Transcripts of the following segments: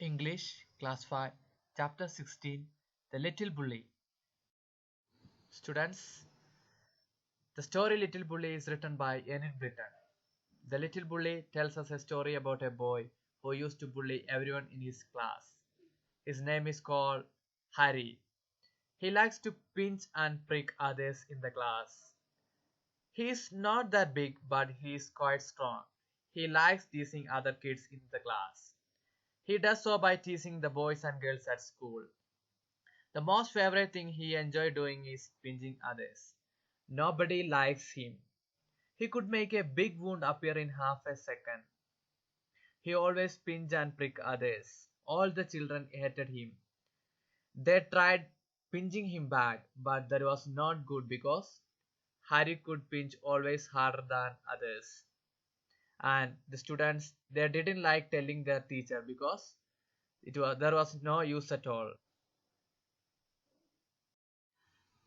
English, Class 5, Chapter 16, The Little Bully. Students, the story Little Bully is written by Enid Blyton. The Little Bully tells us a story about a boy who used to bully everyone in his class. His name is called Harry. He likes to pinch and prick others in the class. He is not that big, but he is quite strong. He likes teasing other kids in the class. He does so by teasing the boys and girls at school. The most favorite thing he enjoyed doing is pinching others. Nobody likes him. He could make a big wound appear in half a second. He always pinch and prick others. All the children hated him. They tried pinching him back, but that was not good because Harry could pinch always harder than others. And the students they didn't like telling their teacher because there was no use at all.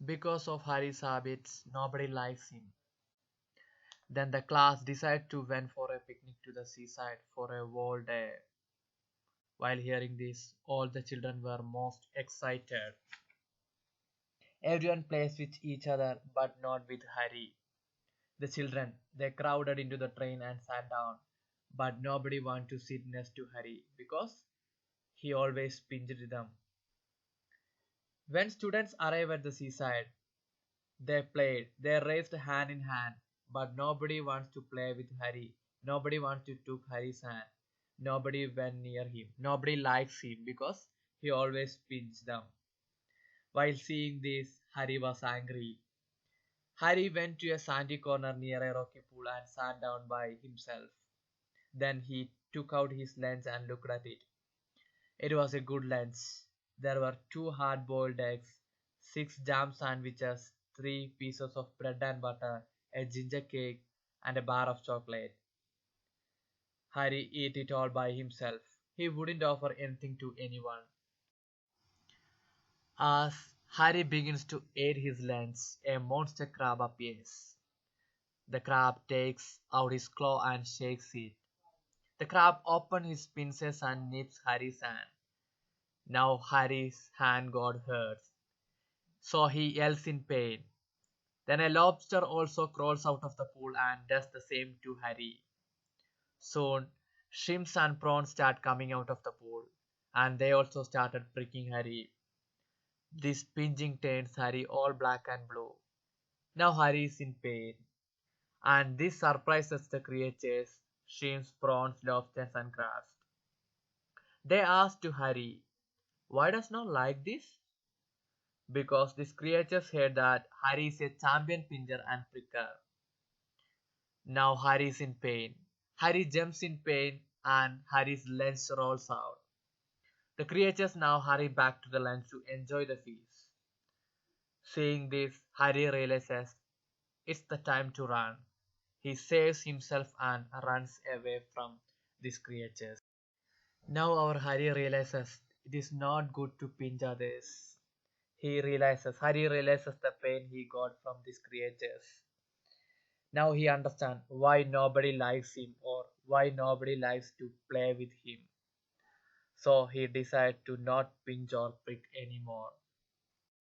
Because of Harry's habits, nobody likes him. Then the class decided to went for a picnic to the seaside for a whole day. While hearing this, all the children were most excited. Everyone plays with each other, but not with Harry. The children, they crowded into the train and sat down, but nobody wanted to sit next to Harry because he always pinched them. When students arrived at the seaside, they played. They raised hand in hand, but nobody wants to play with Harry. Nobody wants to took Harry's hand. Nobody went near him. Nobody likes him because he always pinched them. While seeing this, Harry was angry. Harry went to a sandy corner near a rocky pool and sat down by himself. Then he took out his lunch and looked at it. It was a good lunch. There were two hard-boiled eggs, six jam sandwiches, three pieces of bread and butter, a ginger cake, and a bar of chocolate. Harry ate it all by himself. He wouldn't offer anything to anyone. As Harry begins to eat his lunch, a monster crab appears. The crab takes out his claw and shakes it. The crab opens his pincers and nips Harry's hand. Now Harry's hand got hurt, so he yells in pain. Then a lobster also crawls out of the pool and does the same to Harry. Soon, shrimps and prawns start coming out of the pool, and they also started pricking Harry. This pinching turns Harry all black and blue. Now Harry is in pain, and this surprises the creatures shrimps, prawns, lobsters, and crabs. They ask to Harry, why does not like this? Because these creatures heard that Harry is a champion pincher and pricker. Now Harry is in pain. Harry jumps in pain and Harry's lunch rolls out. The creatures now hurry back to the lunch to enjoy the feast. Seeing this, Harry realizes it's the time to run. He saves himself and runs away from these creatures. Now our Harry realizes it is not good to pinch others. Harry realizes the pain he got from these creatures. Now he understands why nobody likes him or why nobody likes to play with him. So he decided to not pinch or prick anymore.